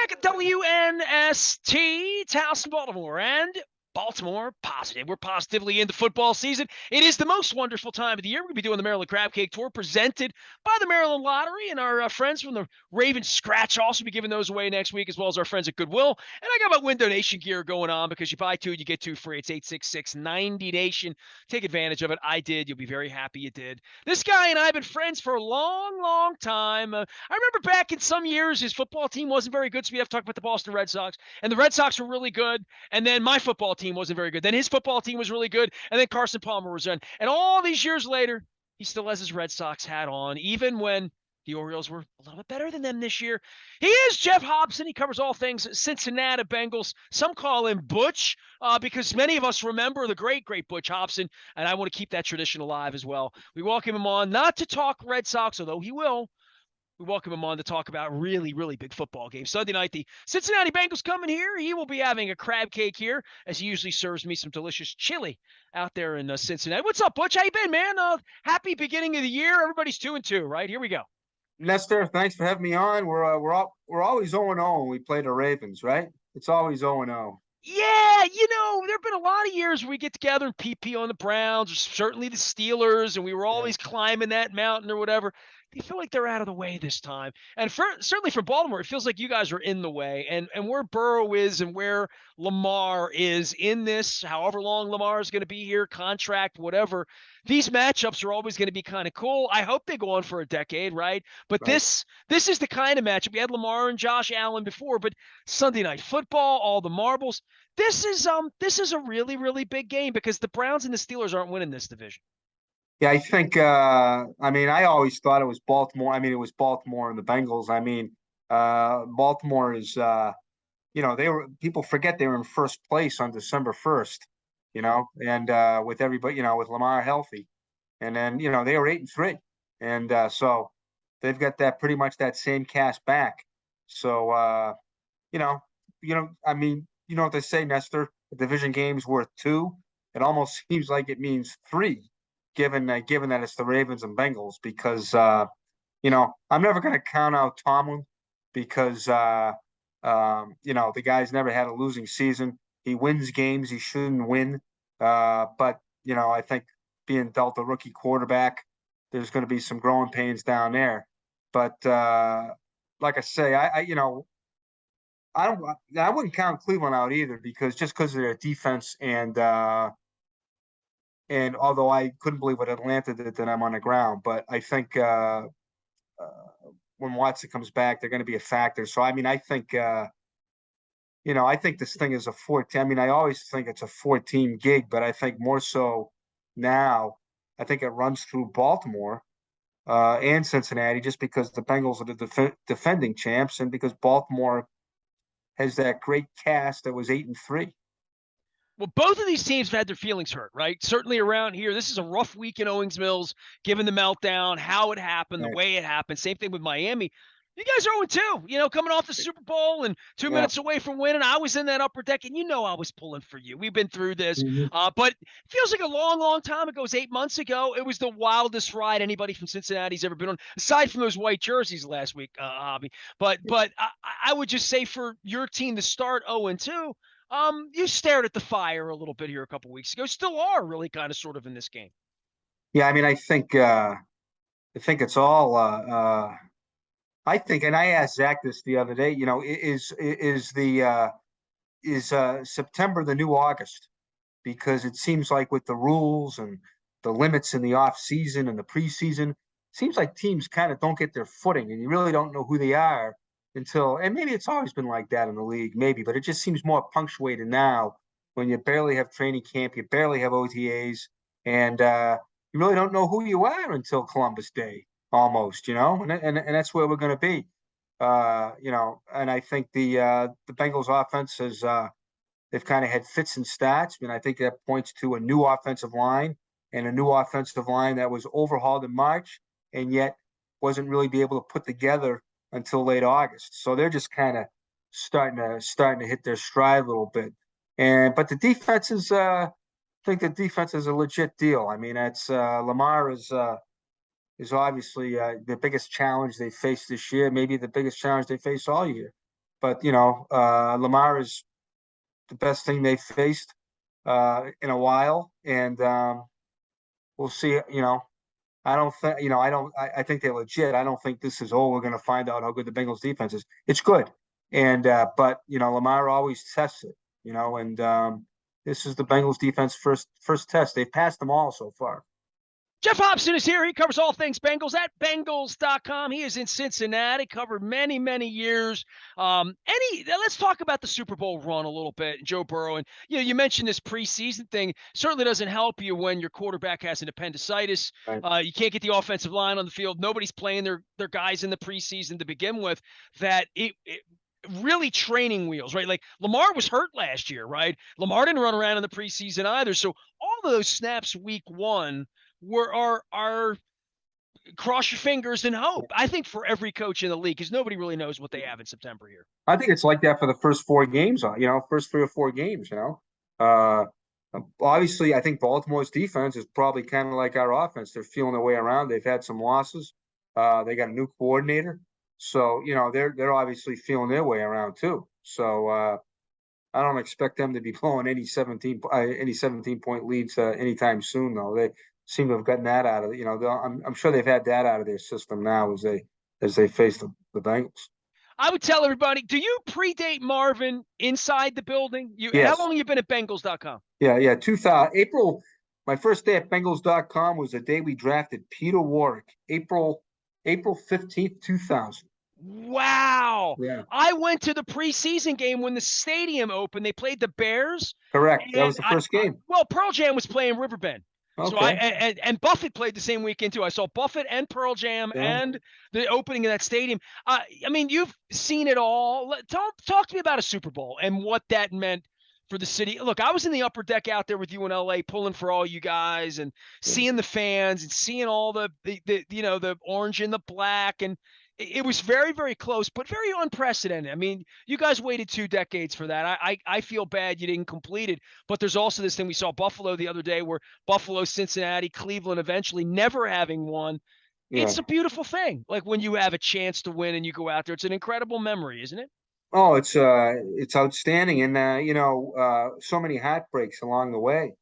back at WNST, Towson, Baltimore, and Baltimore positive. We're positively into football season. It is the most wonderful time of the year. We're going to be doing the Maryland Crab Cake Tour presented by the Maryland Lottery, and our friends from the Raven Scratch also be giving those away next week, as well as our friends at Goodwill. And I got my Win donation gear going on because you buy two, you get two free. It's 866-90-NATION. Take advantage of it. I did. You'll be very happy you did. This guy and I have been friends for a long, long time. I remember back in some years, his football team wasn't very good, so we have to talk about the Boston Red Sox. And the Red Sox were really good. And then my football team wasn't very good. Then his football team was really good. And then Carson Palmer was in. And all these years later, he still has his Red Sox hat on, even when the Orioles were a little bit better than them this year. He is Geoff Hobson. He covers all things Cincinnati Bengals. Some call him Butch because many of us remember the great, great Butch Hobson, and I want to keep that tradition alive as well. We welcome him on, not to talk Red Sox, although he will. We welcome him on to talk about really, really big football games. Sunday night, the Cincinnati Bengals coming here. He will be having a crab cake here, as he usually serves me some delicious chili out there in Cincinnati. What's up, Butch? How you been, man? Happy beginning of the year. Everybody's 2-2, right? Here we go. Nestor, thanks for having me on. We're always 0-0 when we play the Ravens, right? It's always 0-0. Yeah, there have been a lot of years where we get together and PP on the Browns, or certainly the Steelers, and we were always climbing that mountain or whatever. They feel like they're out of the way this time. And certainly for Baltimore, it feels like you guys are in the way. And where Burrow is and where Lamar is in this, however long Lamar is going to be here, contract, whatever, these matchups are always going to be kind of cool. I hope they go on for a decade, right? But Right. this is the kind of matchup. We had Lamar and Josh Allen before, but Sunday Night Football, all the marbles. This is a really, really big game because the Browns and the Steelers aren't winning this division. Yeah, I think I always thought it was Baltimore. It was Baltimore and the Bengals. Baltimore is people forget they were in first place on December 1st, and with everybody, with Lamar healthy. And then, they were 8-3. And so they've got that pretty much that same cast back. So you know, what they say, Nestor, the division game's worth 2. It almost seems like it means 3, given that it's the Ravens and Bengals, because I'm never going to count out Tomlin because the guy's never had a losing season. He wins games he shouldn't win, but I think being dealt a rookie quarterback, there's going to be some growing pains down there. But like I say, I wouldn't count Cleveland out either, because of their defense, and although I couldn't believe what Atlanta did to them on the ground, but I think when Watson comes back, they're going to be a factor. So I think I think this thing is a 14. I always think it's a 14 gig, but I think more so now. I think it runs through Baltimore and Cincinnati, just because the Bengals are the defending champs, and because Baltimore has that great cast that was 8-3. Well, both of these teams have had their feelings hurt, right? Certainly around here, this is a rough week in Owings Mills, given the meltdown, how it happened, the way it happened. Same thing with Miami. You guys are 0-2, coming off the Super Bowl and 2 minutes away from winning. I was in that upper deck, and I was pulling for you. We've been through this. But it feels like a long, long time ago. It was 8 months ago. It was the wildest ride anybody from Cincinnati's ever been on, aside from those white jerseys last week, Hobby. But I would just say for your team to start 0-2, you stared at the fire a little bit here a couple weeks ago. Still are really kind of sort of in this game. Yeah, I think it's all I think, and I asked Zach this the other day, is September the new August? Because it seems like with the rules and the limits in the off season and the preseason, seems like teams kind of don't get their footing, and you really don't know who they are until, and maybe it's always been like that in the league, maybe, but it just seems more punctuated now when you barely have training camp, you barely have OTAs, and you really don't know who you are until Columbus Day, almost, and that's where we're going to be. And I think the Bengals offense has they've kind of had fits and starts. I think that points to a new offensive line, and a new offensive line that was overhauled in March and yet wasn't really be able to put together until late August. So they're just kind of starting to hit their stride a little bit. But the defense is I think the defense is a legit deal. That's Lamar is obviously the biggest challenge they face this year, maybe the biggest challenge they face all year. but Lamar is the best thing they faced in a while, and we'll see. I don't think I think they're legit. I don't think this is we're going to find out how good the Bengals defense is. It's good, and but Lamar always tests it. And this is the Bengals defense first test. They've passed them all so far. Geoff Hobson is here. He covers all things Bengals at Bengals.com. He is in Cincinnati, covered many, many years. Let's talk about the Super Bowl run a little bit, Joe Burrow. And you mentioned this preseason thing. Certainly doesn't help you when your quarterback has an appendicitis. Right. You can't get the offensive line on the field. Nobody's playing their guys in the preseason to begin with. That it really training wheels, right? Like Lamar was hurt last year, right? Lamar didn't run around in the preseason either. So all of those snaps week one are cross your fingers and hope. I think for every coach in the league, because nobody really knows what they have in September here. I think it's like that for the first 4 games, first 3 or 4 games, Uh, obviously, I think Baltimore's defense is probably kind of like our offense. They're feeling their way around. They've had some losses. They got a new coordinator. So, they're obviously feeling their way around too. So I don't expect them to be blowing any 17-point leads anytime soon, though. They seem to have gotten that out of it. I'm sure they've had that out of their system now as they face the Bengals. I would tell everybody, do you predate Marvin inside the building? Yes. How long have you been at Bengals.com? Yeah. 2000 April. My first day at Bengals.com was the day we drafted Peter Warrick, April 15th, 2000. Wow. Yeah. I went to the preseason game when the stadium opened. They played the Bears. Correct. That was the first game. Pearl Jam was playing Riverbend. Okay. So and Buffett played the same weekend too. I saw Buffett and Pearl Jam and the opening of that stadium. I mean, you've seen it all. Talk to me about a Super Bowl and what that meant for the city. Look, I was in the upper deck out there with you in LA, pulling for all you guys and seeing the fans and seeing all the orange and the black, and it was very, very close, but very unprecedented. I mean, you guys waited 2 decades for that. I feel bad you didn't complete it, but there's also this thing we saw Buffalo the other day where Buffalo, Cincinnati, Cleveland eventually never having won. Yeah. It's a beautiful thing. Like when you have a chance to win and you go out there, it's an incredible memory, isn't it? Oh, it's outstanding, and so many heartbreaks along the way.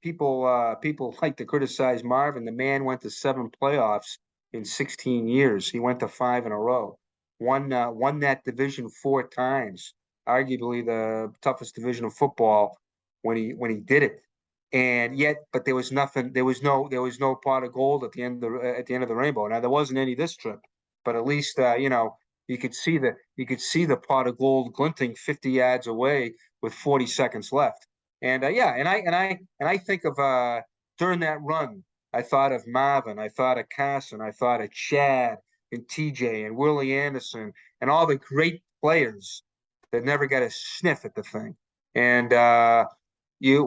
People like to criticize Marvin. The man went to 7 playoffs in 16 years. He went to 5 in a row. Won that division 4 times. Arguably the toughest division of football when he did it. And yet, but there was nothing. There was no pot of gold at the end of the rainbow. Now there wasn't any this trip, but at least you could see the pot of gold glinting 50 yards away with 40 seconds left. And I think of during that run, I thought of Marvin, I thought of Carson, I thought of Chad and TJ and Willie Anderson and all the great players that never got a sniff at the thing. And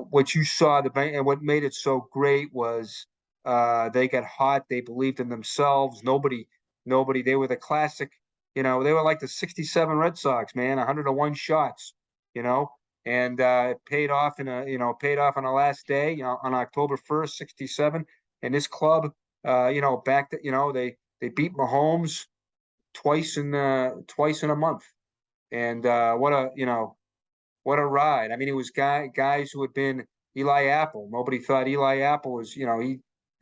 what you saw and what made it so great was they got hot, they believed in themselves. Nobody, they were the classic. They were like the 67 Red Sox, man, 101 shots, and it paid off on the last day, on October 1st, 67. And this club, back they beat Mahomes twice in a month. And what a ride. I mean, it was guys who had been Eli Apple. Nobody thought Eli Apple was,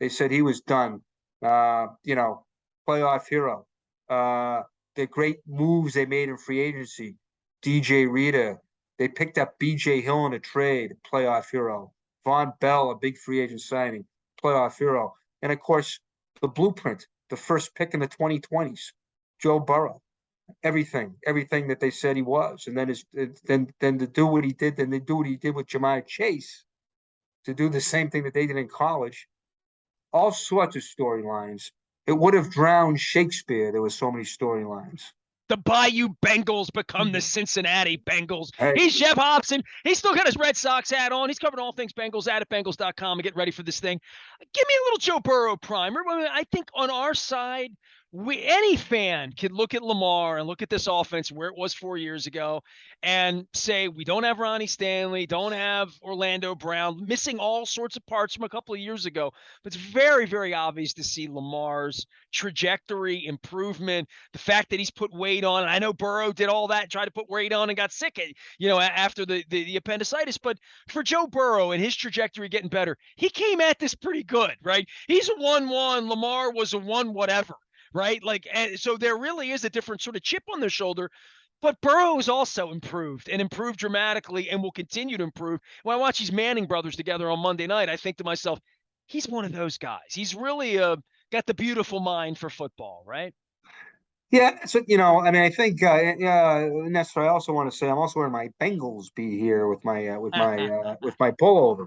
they said he was done. Playoff hero. The great moves they made in free agency. DJ Rita. They picked up BJ Hill in a trade, playoff hero. Von Bell, a big free agent signing, playoff hero. And of course, the blueprint, the first pick in the 2020s, Joe Burrow. Everything that they said he was. And then to do what he did, then they do what he did with Jamar Chase, to do the same thing that they did in college. All sorts of storylines. It would have drowned Shakespeare. There were so many storylines. The Bayou Bengals become the Cincinnati Bengals. Hey. He's Geoff Hobson. He's still got his Red Sox hat on. He's covering all things Bengals at Bengals.com and get ready for this thing. Give me a little Joe Burrow primer. I think on our side, any fan can look at Lamar and look at this offense where it was 4 years ago and say we don't have Ronnie Stanley, don't have Orlando Brown, missing all sorts of parts from a couple of years ago. But it's very, very obvious to see Lamar's trajectory, improvement, the fact that he's put weight on. I know Burrow did all that, tried to put weight on and got sick, after the appendicitis. But for Joe Burrow and his trajectory getting better, he came at this pretty good, right? He's a 1-1. Lamar was a 1 whatever. Right? And so there really is a different sort of chip on their shoulder. But Burrow has also improved and improved dramatically and will continue to improve. When I watch these Manning brothers together on Monday night, I think to myself, he's one of those guys. He's really got the beautiful mind for football, right? Yeah, so I think Nestor. I also want to say I'm also wearing my Bengals B here with my pullover,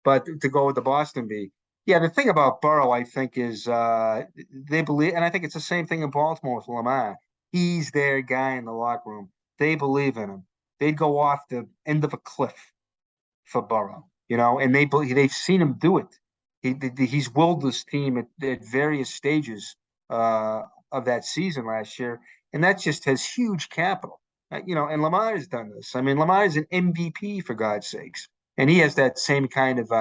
but to go with the Boston B. Yeah, the thing about Burrow, I think, is they believe, and I think it's the same thing in Baltimore with Lamar. He's their guy in the locker room. They believe in him. They'd go off the end of a cliff for Burrow, and they've seen him do it. He's willed this team at various stages of that season last year, and that just has huge capital. And Lamar has done this. I mean, Lamar is an MVP for God's sakes, and he has that same kind of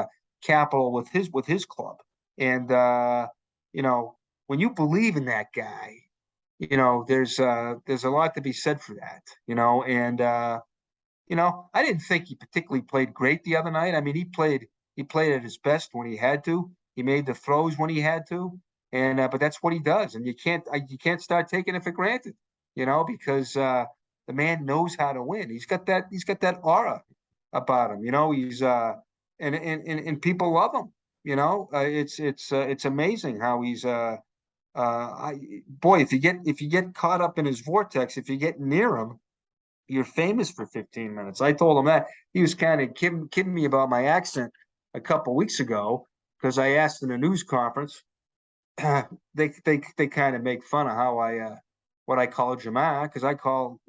capital with his club. And when you believe in that guy, there's a lot to be said for that. And I didn't think he particularly played great the other night. I mean, he played at his best when he had to. He made the throws when he had to, and but that's what he does, and you can't start taking it for granted, because the man knows how to win. He's got that aura about him. He's and people love him. It's amazing how he's boy, if you get caught up in his vortex, if you get near him, you're famous for 15 minutes. I told him that. He was kind of kidding me about my accent a couple weeks ago because I asked in a news conference. They kind of make fun of how what I call Jamar, because I call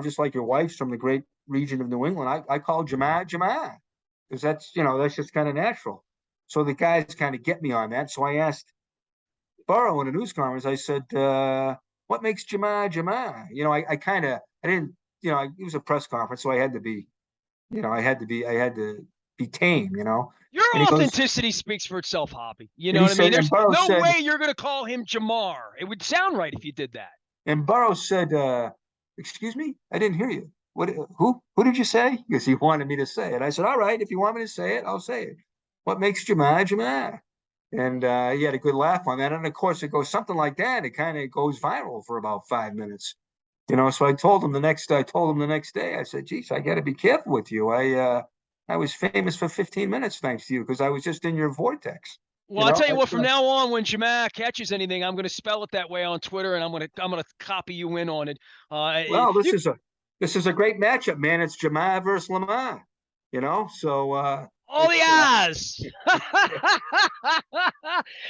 just like your wife's from the great region of New England. I call Jamar because that's just kind of natural. So the guys kind of get me on that. So I asked Burrow in a news conference. I said, "What makes Jamar Jamar?" I didn't. It was a press conference, so I had to be, I had to be tame. Your And he goes, authenticity speaks for itself, Hobby. You and know he what I mean? said, and There's Burrow no said, way you're going to call him Jamar. It would sound right if you did that. And Burrow said, "Excuse me, I didn't hear you. What? Who did you say?" Because he wanted me to say it. I said, "All right, if you want me to say it, I'll say it. What makes Jamar Jamar?" And he had a good laugh on that. And of course, it goes something like that. It kind of goes viral for about 5 minutes. So I told him the next day. I said, "Geez, I got to be careful with you. I was famous for 15 minutes thanks to you because I was just in your vortex." Well, I'll tell you what, from now on, when Jamar catches anything, I'm going to spell it that way on Twitter, and I'm going to copy you in on it. Well, this is a great matchup, man. It's Jamar versus Lamar. So all the eyes.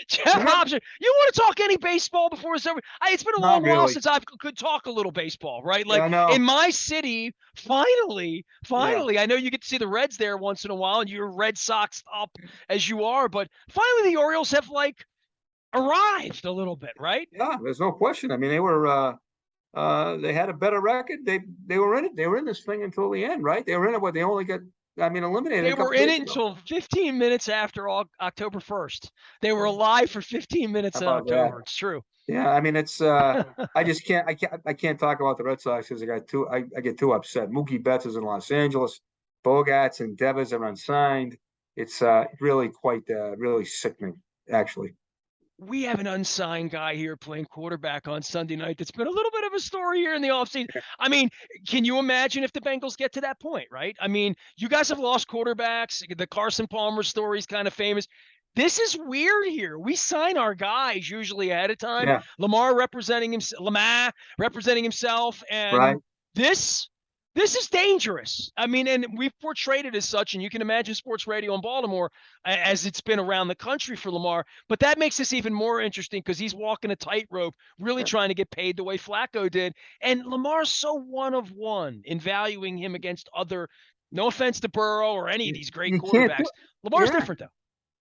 Geoff Hobson, you want to talk any baseball before it's over? It's been a long while since I could talk a little baseball, right? Like in my city, finally, I know you get to see the Reds there once in a while, and you're Red Sox up as you are, but finally the Orioles have arrived a little bit, right? Yeah, there's no question. I mean, they had a better record. They were in it. They were in this thing until the end, right? They were in it, but they only got eliminated. They were in it until 15 minutes after October 1st. They were alive for 15 minutes in October. It's true. Yeah, I mean, it's I can't talk about the Red Sox because I get too upset. Mookie Betts is in Los Angeles. Bogarts and Devers are unsigned. It's really quite really sickening, actually. We have an unsigned guy here playing quarterback on Sunday night. That's been a little bit of a story here in the offseason. I mean, can you imagine if the Bengals get to that point, right? I mean, you guys have lost quarterbacks. The Carson Palmer story is kind of famous. This is weird here. We sign our guys usually ahead of time. Yeah. Lamar representing himself, and right. This is dangerous. I mean, and we've portrayed it as such, and you can imagine sports radio in Baltimore as it's been around the country for Lamar. But that makes this even more interesting because he's walking a tightrope, really trying to get paid the way Flacco did. And Lamar's so one of one in valuing him against other, no offense to Burrow or any of these great quarterbacks. Lamar's different, though.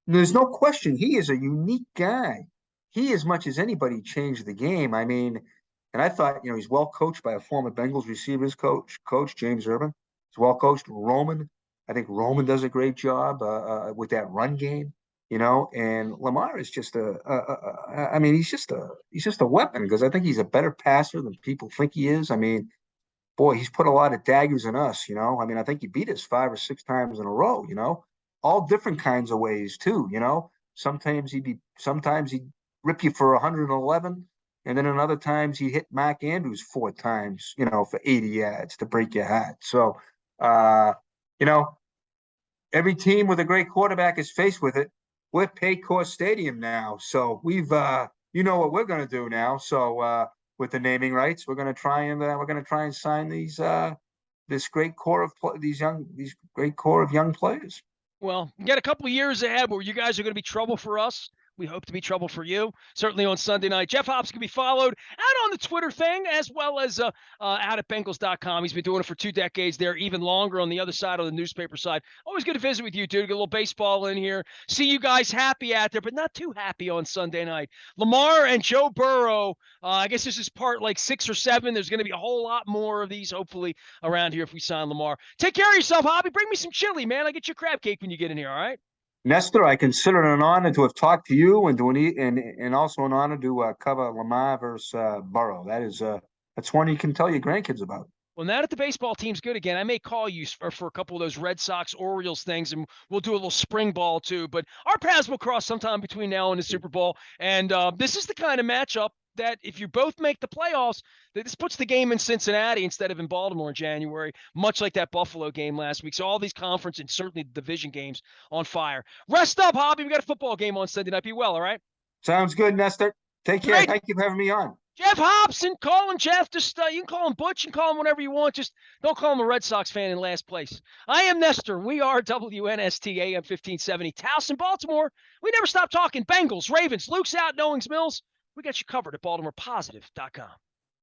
There's no question. He is a unique guy. he, as much as anybody, changed the game. I mean, and I thought, he's well coached by a former Bengals receivers coach James Urban. He's well coached. I think Roman does a great job with that run game. And Lamar is just I mean, he's just a weapon because I think he's a better passer than people think he is. I mean, boy, he's put a lot of daggers in us. I mean, I think he beat us 5 or 6 times in a row. All different kinds of ways too. Sometimes he'd rip you for 111, and then in other times he hit Mark Andrews 4 times, for 80 yards to break your heart. So, you know, every team with a great quarterback is faced with it. We're Paycor Stadium now, so we've what we're going to do now. So with the naming rights, we're going to try and sign this great core of these great core of young players. Well, you got a couple of years ahead where you guys are going to be trouble for us. We hope to be trouble for you, certainly on Sunday night. Geoff Hobson can be followed out on the Twitter thing as well as out at Bengals.com. He's been doing it for 2 decades there, even longer on the other side of the newspaper side. Always good to visit with you, dude. Get a little baseball in here. See you guys happy out there, but not too happy on Sunday night. Lamar and Joe Burrow, I guess this is part like 6 or 7. There's going to be a whole lot more of these, hopefully, around here if we sign Lamar. Take care of yourself, Hobby. Bring me some chili, man. I'll get you a crab cake when you get in here, all right? Nestor, I consider it an honor to have talked to you and also an honor to cover Lamar versus Burrow. That's one you can tell your grandkids about. Well, now that the baseball team's good again, I may call you for a couple of those Red Sox Orioles things, and we'll do a little spring ball too. But our paths will cross sometime between now and the Super Bowl. And this is the kind of matchup that if you both make the playoffs, this puts the game in Cincinnati instead of in Baltimore in January, much like that Buffalo game last week. So all these conference and certainly the division games on fire. Rest up, Hobby. We got a football game on Sunday night. Be well, all right? Sounds good, Nestor. Take care. Great. Thank you for having me on. Geoff Hobson, call him Jeff. Just you can call him Butch and call him whatever you want. Just don't call him a Red Sox fan in last place. I am Nestor. We are WNST AM 1570 Towson, Baltimore. We never stop talking Bengals, Ravens, Luke's out, Knowings Mills. We got you covered at BaltimorePositive.com.